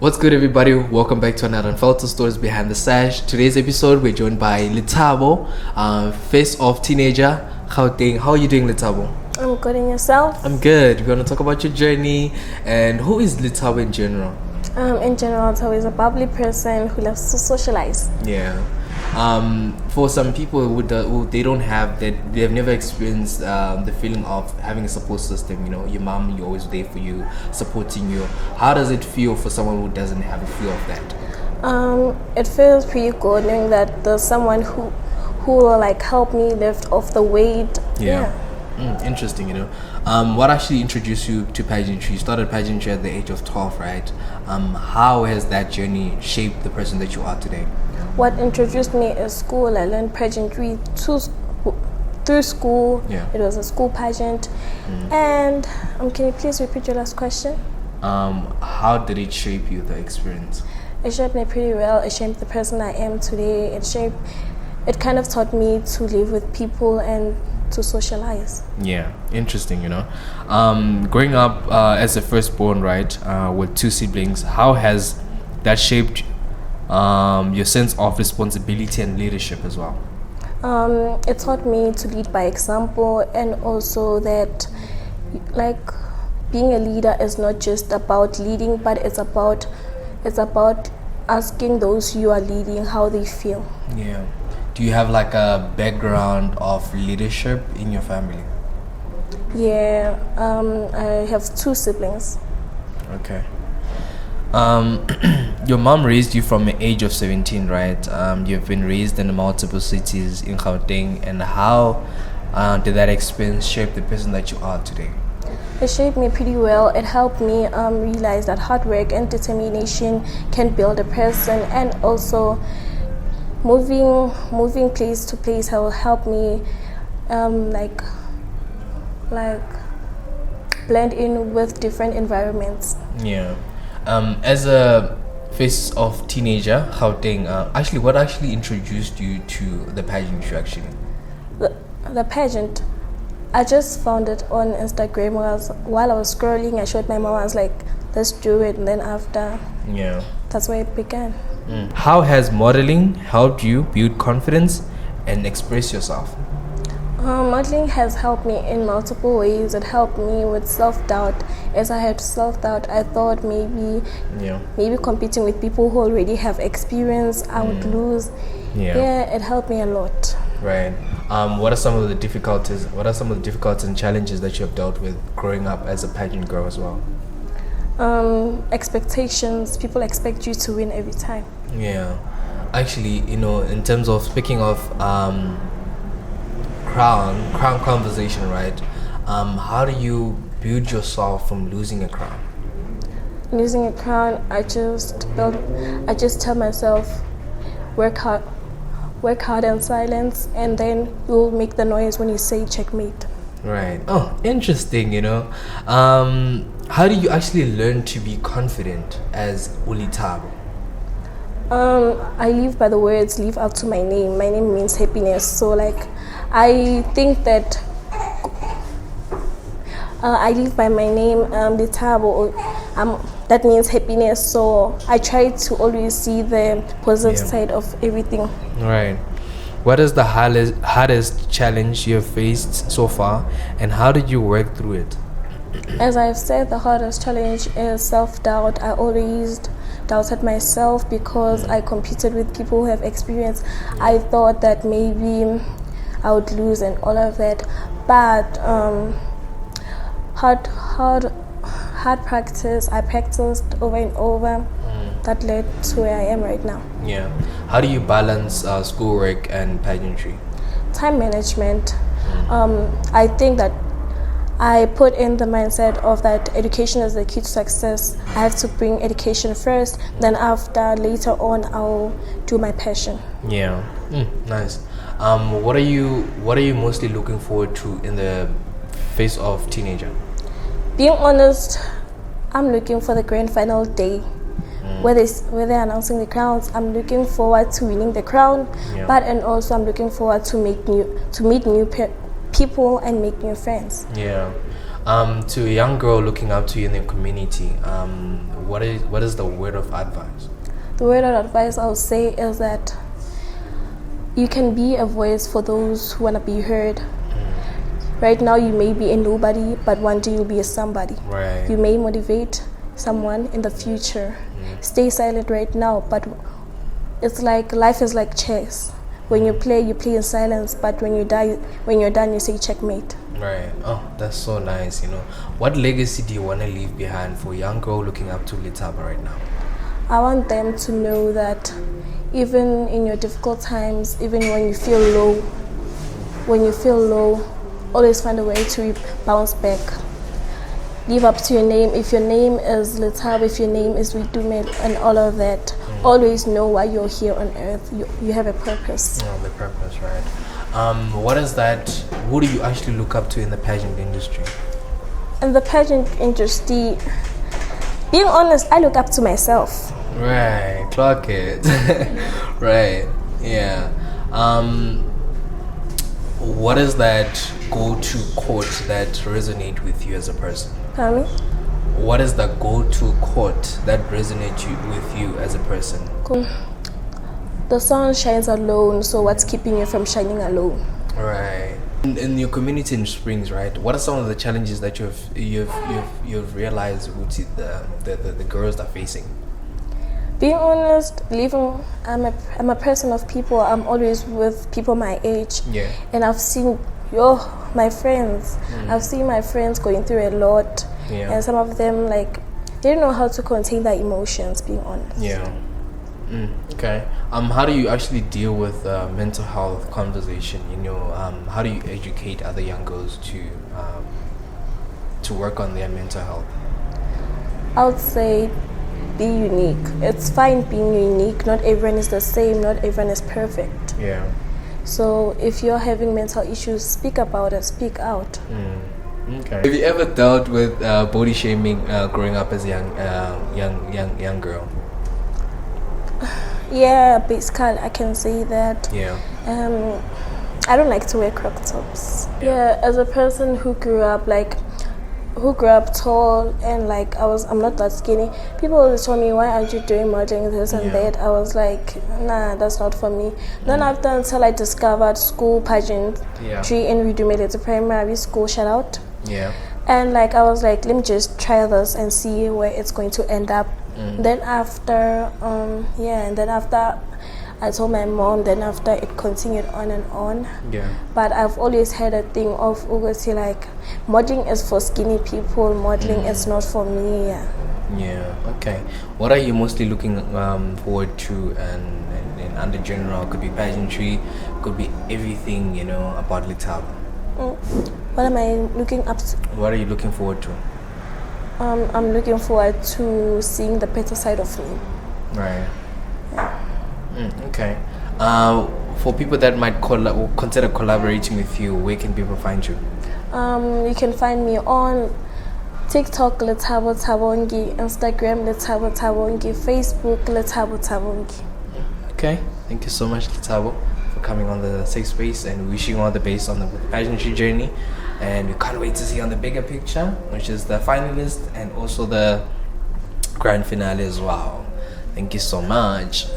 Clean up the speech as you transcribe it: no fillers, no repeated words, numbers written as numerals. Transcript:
What's good, everybody? Welcome back to another Unfiltered Stories Behind the Sash. Today's episode, we're joined by Lethabo, face of teenager, Gauteng. How are you doing, Lethabo? I'm good, and yourself? I'm good. We're going to talk about your journey and who is Lethabo in general? In general, Lethabo is a bubbly person who loves to socialize. Yeah. For some people who they don't have that, they've never experienced the feeling of having a support system. You know, your mom, you're always there for you, supporting you. How does it feel for someone who doesn't have a feel of that? It feels pretty good knowing that there's someone who will like help me lift off the weight. Yeah. Interesting, you know. What actually introduced you to pageantry? You started pageantry at the age of 12, right? How has that journey shaped the person that you are today? What introduced me is school. I learned pageantry through school. Yeah. It was a school pageant. And can you please repeat your last question? How did it shape you, the experience? It shaped me pretty well. It shaped the person I am today. It kind of taught me to live with people and to socialize. Yeah, interesting, you know. Growing up as a firstborn, right, with two siblings, how has that shaped your sense of responsibility and leadership as well? It taught me to lead by example, and also that like being a leader is not just about leading, but it's about asking those you are leading how they feel. Yeah. Do you have like a background of leadership in your family? Yeah, I have two siblings. Okay. Your mom raised you from the age of 17, right? You've been raised in multiple cities in Gauteng, and how did that experience shape the person that you are today? It shaped me pretty well. It helped me realize that hard work and determination can build a person, and also moving place to place will help me like blend in with different environments. Yeah. As a face of teenager, Gauteng, actually, what actually introduced you to the pageantry? Actually, the pageant, I just found it on Instagram while I was scrolling. I showed my mom. I was like, let's do it, and then after, that's where it began. How has modeling helped you build confidence and express yourself? Modeling has helped me in multiple ways. It helped me with self-doubt. As I had self-doubt, I thought maybe competing with people who already have experience, I would lose. Yeah, it helped me a lot. Right. What are some of the difficulties? What are some of the difficulties and challenges that you have dealt with growing up as a pageant girl as well? Expectations. People expect you to win every time. Yeah. Actually, you know, in terms of speaking of crown conversation, right? How do you build yourself from losing a crown? Losing a crown, I just tell myself, work hard in silence, and then you'll make the noise when you say checkmate. Right. Oh, interesting, you know. How do you actually learn to be confident as Lethabo? I live by the words, live up to my name. My name means happiness. So like, I think that I live by my name, Lethabo. That means happiness. So I try to always see the positive side of everything. Right. What is the hardest challenge you have faced so far, and how did you work through it? As I've said, the hardest challenge is self-doubt. I always doubted myself because I competed with people who have experience. I thought that maybe I would lose and all of that, but hard practice. I practiced over and over. That led to where I am right now. Yeah. How do you balance schoolwork and pageantry? Time management. I think that I put in the mindset of that education is the key to success. I have to bring education first, then later on I'll do my passion. Yeah. Nice. What are you mostly looking forward to in the face of teenager? Being honest, I'm looking for the grand final day where they're announcing the crowns. I'm looking forward to winning the crown, and also I'm looking forward to meet new people and make new friends. Yeah. To a young girl looking up to you in the community, what is the word of advice? The word of advice I would say is that you can be a voice for those who want to be heard. Right now you may be a nobody, but one day you'll be a somebody. Right. You may motivate someone in the future. Stay silent right now, but it's like life is like chess. When you play in silence, but when you're done, you say checkmate. Right. Oh, that's so nice. What legacy do you want to leave behind for a young girl looking up to Lethabo right now? I want them to know that even in your difficult times, even when you feel low, always find a way to bounce back. Live up to your name. If your name is Lethabo, if your name is Widume and all of that, always know why you're here on earth. You have a purpose. Oh, the purpose, right. What is that? Who do you actually look up to in the pageant industry? In the pageant industry, being honest, I look up to myself. Right, clock it. Right, yeah. What is that go-to quote that resonates with you as a person? Pardon me? What is the go-to quote that resonates with you as a person? Cool. The sun shines alone, so what's keeping you from shining alone? Right. In your community in Springs, right? What are some of the challenges that you've realized the girls are facing? Being honest, I'm a person of people. I'm always with people my age. Yeah. And I've seen my friends. I've seen my friends going through a lot. Yeah. And some of them they don't know how to contain their emotions, being honest. Yeah. Okay. How do you actually deal with mental health conversation? How do you educate other young girls to work on their mental health? I would say be unique. It's fine being unique. Not everyone is the same. Not everyone is perfect. Yeah. So if you're having mental issues, speak about it. Speak out. Okay. Have you ever dealt with body shaming growing up as a young girl? Yeah, basically I can say that. Yeah. I don't like to wear crop tops. Yeah, as a person who grew up tall and I'm not that skinny. People always told me, why aren't you doing modeling, this and that? I was like, nah, that's not for me. Then until I discovered school pageantry in Widume, it's a primary school, shout out. Yeah. And I was like, let me just try this and see where it's going to end up. Then after I told my mom, then after it continued on and on. Yeah. But I've always had a thing of modeling is for skinny people, modeling is not for me. Yeah. Okay. What are you mostly looking forward to and under general? Could be pageantry, could be everything, about Lethabo. What am I looking up to? What are you looking forward to? I'm looking forward to seeing the better side of me. Right. Okay. For people that might consider collaborating with you, where can people find you? You can find me on TikTok, Lethabo Tabongi, Instagram, Lethabo Tabongi, Facebook, Lethabo Tabongi. Okay. Thank you so much, Lethabo, for coming on the safe space, and wishing you all the best on the pageantry journey. And we can't wait to see on the bigger picture, which is the finalist and also the grand finale as well. Thank you so much.